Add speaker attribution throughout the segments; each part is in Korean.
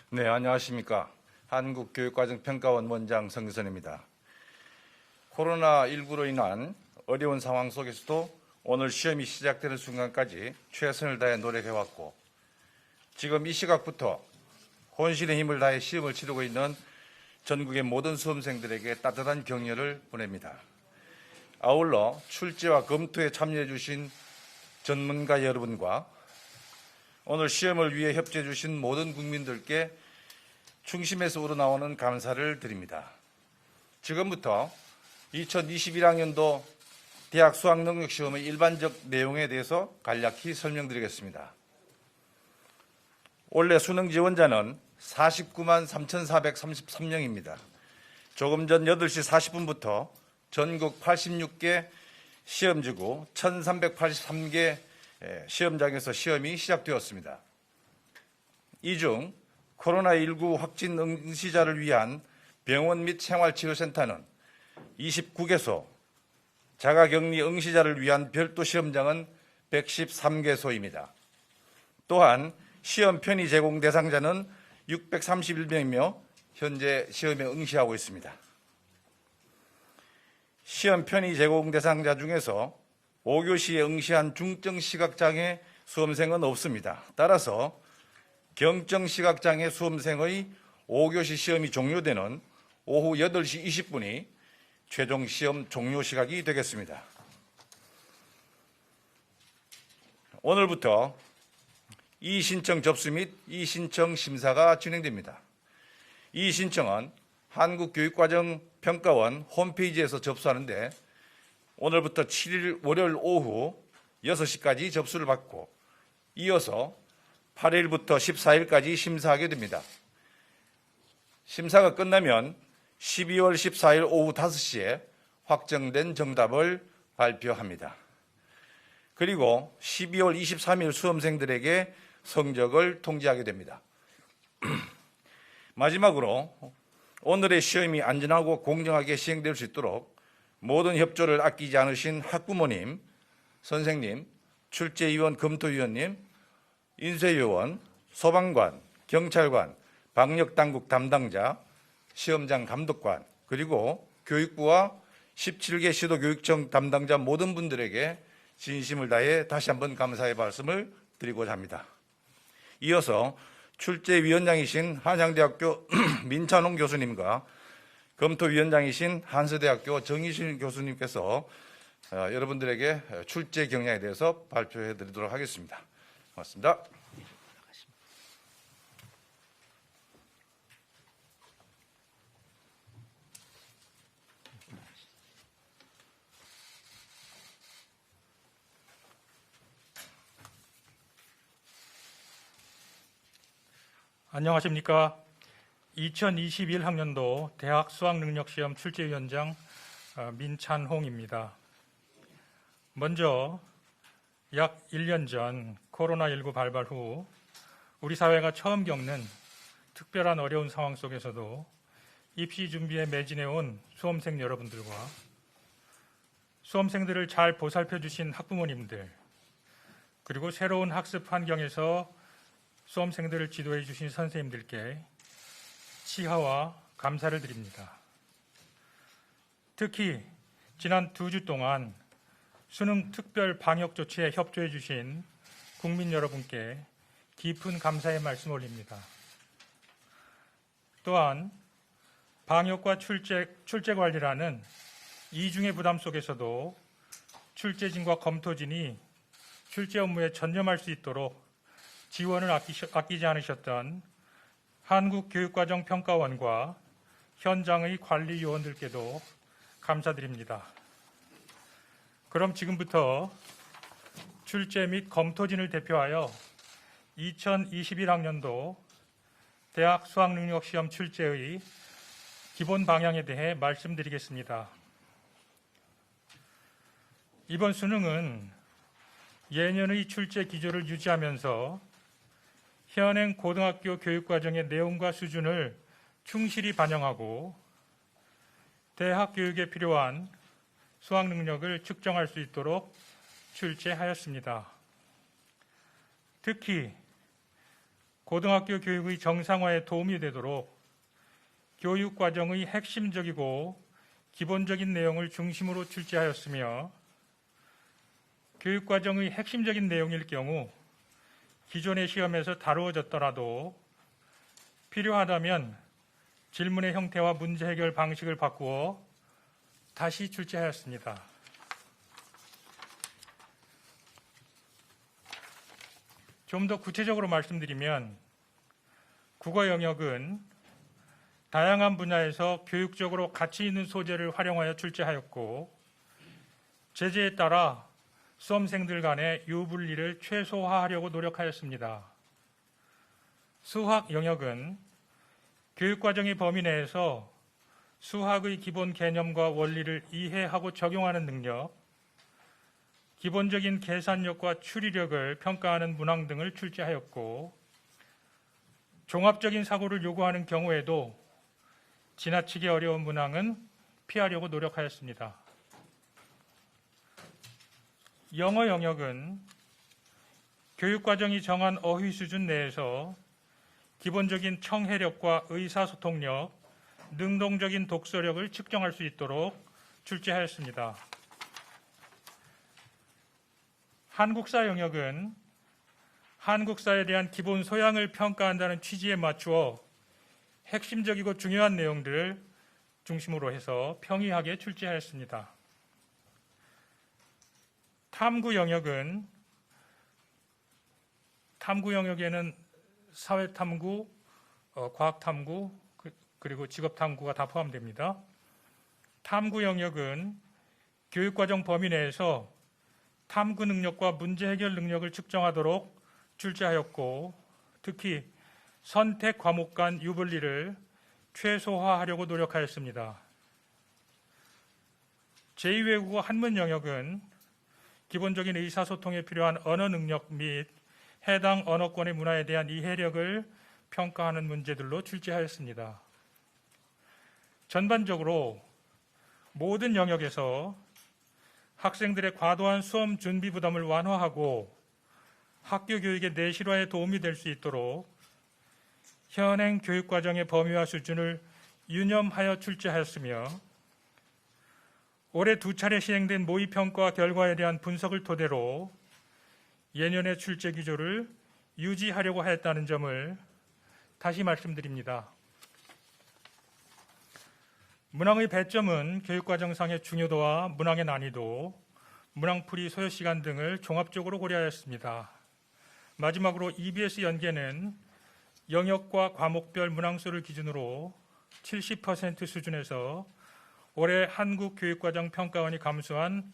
Speaker 1: 네, 안녕하십니까. 한국교육과정평가원 원장 성기선입니다. 코로나19로 인한 어려운 상황 속에서도 오늘 시험이 시작되는 순간까지 최선을 다해 노력해왔고, 지금 이 시각부터 혼신의 힘을 다해 시험을 치르고 있는 전국의 모든 수험생들에게 따뜻한 격려를 보냅니다. 아울러 출제와 검토에 참여해 주신 전문가 여러분과 오늘 시험을 위해 협조해 주신 모든 국민들께 중심에서 우러나오는 감사를 드립니다. 지금부터 2021학년도 대학 수학능력시험의 일반적 내용에 대해서 간략히 설명드리겠습니다. 올해 수능 지원자는 49만 3,433명입니다. 조금 전 8시 40분부터 전국 86개 시험지구 1,383개 시험장에서 시험이 시작되었습니다. 이 중 코로나19 확진 응시자를 위한 병원 및 생활치료센터는 29개소, 자가격리 응시자를 위한 별도 시험장은 113개소입니다. 또한 시험 편의 제공 대상자는 631명이며 현재 시험에 응시하고 있습니다. 시험 편의 제공 대상자 중에서 5교시에 응시한 중증시각장애 수험생은 없습니다. 따라서 경증시각장애 수험생의 5교시 시험이 종료되는 오후 8시 20분이 최종 시험 종료 시각이 되겠습니다. 오늘부터 이신청 접수 및 이신청 심사가 진행됩니다. 이신청은 한국교육과정평가원 홈페이지에서 접수하는데 오늘부터 7일 월요일 오후 6시까지 접수를 받고 이어서 8일부터 14일까지 심사하게 됩니다. 심사가 끝나면 12월 14일 오후 5시에 확정된 정답을 발표합니다. 그리고 12월 23일 수험생들에게 성적을 통지하게 됩니다. 마지막으로 오늘의 시험이 안전하고 공정하게 시행될 수 있도록 모든 협조를 아끼지 않으신 학부모님, 선생님, 출제위원, 검토위원님, 인쇄요원, 소방관, 경찰관, 방역당국 담당자, 시험장 감독관, 그리고 교육부와 17개 시도교육청 담당자 모든 분들에게 진심을 다해 다시 한번 감사의 말씀을 드리고자 합니다. 이어서 출제위원장이신 한양대학교 민찬홍 교수님과 검토위원장이신 한서대학교 정희신 교수님께서 여러분들에게 출제 경향에 대해서 발표해 드리도록 하겠습니다. 고맙습니다.
Speaker 2: 안녕하십니까. 2021학년도 대학 수학능력시험 출제위원장 민찬홍입니다. 먼저 약 1년 전 코로나19 발발 후 우리 사회가 처음 겪는 특별한 어려운 상황 속에서도 입시 준비에 매진해온 수험생 여러분들과 수험생들을 잘 보살펴 주신 학부모님들, 그리고 새로운 학습 환경에서 수험생들을 지도해 주신 선생님들께 치하와 감사를 드립니다. 특히 지난 2주 동안 수능 특별 방역 조치에 협조해 주신 국민 여러분께 깊은 감사의 말씀 올립니다. 또한 방역과 출제 관리라는 이중의 부담 속에서도 출제진과 검토진이 출제 업무에 전념할 수 있도록 지원을 아끼지 않으셨던 한국교육과정평가원과 현장의 관리 요원들께도 감사드립니다. 그럼 지금부터 출제 및 검토진을 대표하여 2021학년도 대학 수학능력시험 출제의 기본 방향에 대해 말씀드리겠습니다. 이번 수능은 예년의 출제 기조를 유지하면서 현행 고등학교 교육과정의 내용과 수준을 충실히 반영하고 대학 교육에 필요한 수학 능력을 측정할 수 있도록 출제하였습니다. 특히 고등학교 교육의 정상화에 도움이 되도록 교육과정의 핵심적이고 기본적인 내용을 중심으로 출제하였으며 교육과정의 핵심적인 내용일 경우 기존의 시험에서 다루어졌더라도 필요하다면 질문의 형태와 문제 해결 방식을 바꾸어 다시 출제하였습니다. 좀 더 구체적으로 말씀드리면 국어 영역은 다양한 분야에서 교육적으로 가치 있는 소재를 활용하여 출제하였고 제재에 따라 수험생들 간의 유불리를 최소화하려고 노력하였습니다. 수학 영역은 교육과정의 범위 내에서 수학의 기본 개념과 원리를 이해하고 적용하는 능력, 기본적인 계산력과 추리력을 평가하는 문항 등을 출제하였고 종합적인 사고를 요구하는 경우에도 지나치게 어려운 문항은 피하려고 노력하였습니다. 영어 영역은 교육과정이 정한 어휘 수준 내에서 기본적인 청해력과 의사소통력, 능동적인 독서력을 측정할 수 있도록 출제하였습니다. 한국사 영역은 한국사에 대한 기본 소양을 평가한다는 취지에 맞추어 핵심적이고 중요한 내용들을 중심으로 해서 평이하게 출제하였습니다. 탐구 영역에는 사회탐구, 과학탐구, 그리고 직업탐구가 다 포함됩니다. 탐구 영역은 교육과정 범위 내에서 탐구 능력과 문제 해결 능력을 측정하도록 출제하였고 특히 선택 과목 간 유불리를 최소화하려고 노력하였습니다. 제2외국어 한문 영역은 기본적인 의사소통에 필요한 언어 능력 및 해당 언어권의 문화에 대한 이해력을 평가하는 문제들로 출제하였습니다. 전반적으로 모든 영역에서 학생들의 과도한 수험 준비 부담을 완화하고 학교 교육의 내실화에 도움이 될 수 있도록 현행 교육과정의 범위와 수준을 유념하여 출제하였으며 올해 2차례 시행된 모의평가 결과에 대한 분석을 토대로 예년의 출제 기조를 유지하려고 하였다는 점을 다시 말씀드립니다. 문항의 배점은 교육과정상의 중요도와 문항의 난이도, 문항풀이 소요시간 등을 종합적으로 고려하였습니다. 마지막으로 EBS 연계는 영역과 과목별 문항수를 기준으로 70% 수준에서 올해 한국교육과정 평가원이 감수한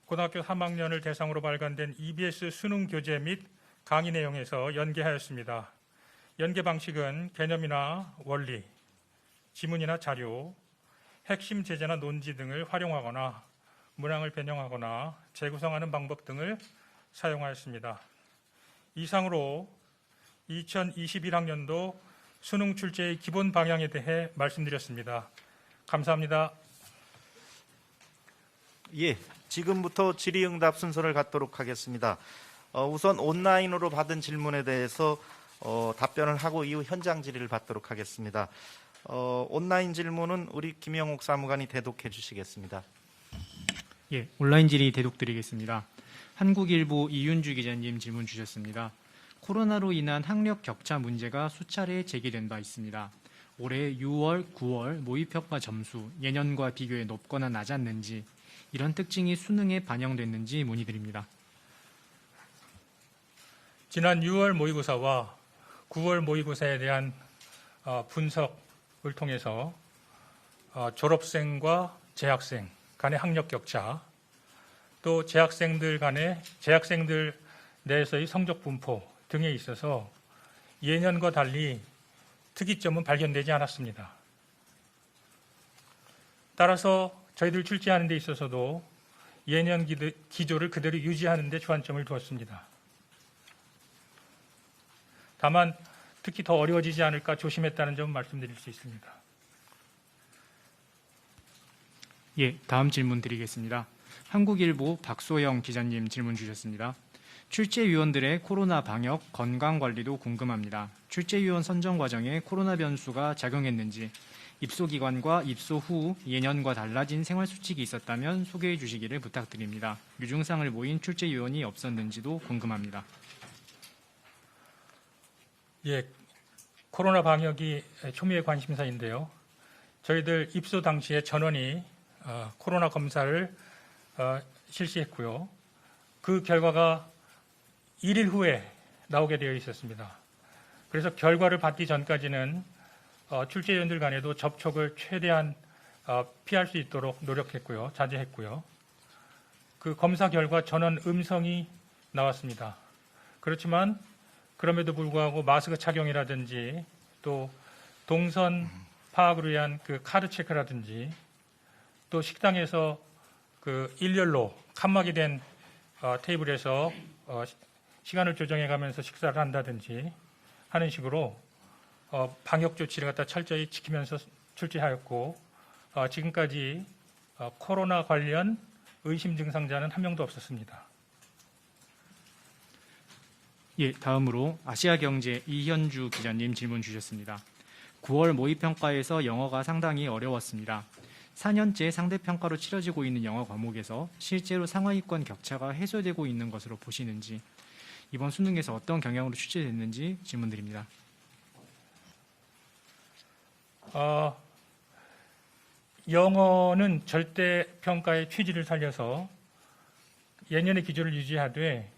Speaker 2: 고등학교 3학년을 대상으로 발간된 EBS 수능 교재 및 강의 내용에서 연계하였습니다. 연계 방식은 개념이나 원리, 지문이나 자료, 핵심 제재나 논지 등을 활용하거나 문항을 변형하거나 재구성하는 방법 등을 사용하였습니다. 이상으로 2021학년도 수능 출제의 기본 방향에 대해 말씀드렸습니다. 감사합니다.
Speaker 3: 예, 지금부터 질의응답 순서를 갖도록 하겠습니다. 우선 온라인으로 받은 질문에 대해서 답변을 하고 이후 현장 질의를 받도록 하겠습니다. 온라인 질문은 우리 김영옥 사무관이 대독해 주시겠습니다.
Speaker 4: 예, 온라인 질의 대독드리겠습니다. 한국일보 이윤주 기자님 질문 주셨습니다. 코로나로 인한 학력 격차 문제가 수차례 제기된 바 있습니다. 올해 6월, 9월 모의평가 점수 예년과 비교해 높거나 낮았는지 이런 특징이 수능에 반영됐는지 문의드립니다.
Speaker 2: 지난 6월 모의고사와 9월 모의고사에 대한 분석을 통해서 졸업생과 재학생 간의 학력 격차, 또 재학생들 내에서의 성적 분포 등에 있어서 예년과 달리 특이점은 발견되지 않았습니다. 따라서 저희들 출제하는 데 있어서도 예년 기조를 그대로 유지하는 데 주안점을 두었습니다. 다만 특히 더 어려워지지 않을까 조심했다는 점 말씀드릴 수 있습니다.
Speaker 4: 예, 다음 질문 드리겠습니다. 한국일보 박소영 기자님 질문 주셨습니다. 출제위원들의 코로나 방역, 건강 관리도 궁금합니다. 출제위원 선정 과정에 코로나 변수가 작용했는지, 입소기관과 입소 후 예년과 달라진 생활수칙이 있었다면 소개해 주시기를 부탁드립니다. 유증상을 모인 출제위원이 없었는지도 궁금합니다.
Speaker 2: 예, 코로나 방역이 초미의 관심사인데요. 저희들 입소 당시에 전원이 코로나 검사를 실시했고요. 그 결과가 1일 후에 나오게 되어 있었습니다. 그래서 결과를 받기 전까지는 출제위원들 간에도 접촉을 최대한 피할 수 있도록 노력했고요. 자제했고요. 그 검사 결과 전원 음성이 나왔습니다. 그렇지만 그럼에도 불구하고 마스크 착용이라든지 또 동선 파악을 위한 그 카드 체크라든지 또 식당에서 그 일렬로 칸막이 된 테이블에서 시간을 조정해 가면서 식사를 한다든지 하는 식으로 방역 조치를 갖다 철저히 지키면서 출제하였고 지금까지 코로나 관련 의심 증상자는 한 명도 없었습니다.
Speaker 4: 예, 다음으로 아시아경제 이현주 기자님 질문 주셨습니다. 9월 모의평가에서 영어가 상당히 어려웠습니다. 4년째 상대평가로 치러지고 있는 영어 과목에서 실제로 상하위권 격차가 해소되고 있는 것으로 보시는지, 이번 수능에서 어떤 경향으로 출제됐는지 질문드립니다.
Speaker 2: 영어는 절대평가의 취지를 살려서 예년의 기조를 유지하되,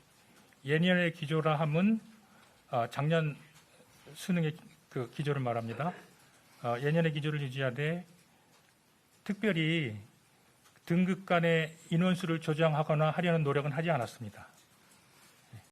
Speaker 2: 예년의 기조라 함은 작년 수능의 그 기조를 말합니다. 예년의 기조를 유지하되 특별히 등급 간의 인원수를 조정하거나 하려는 노력은 하지 않았습니다.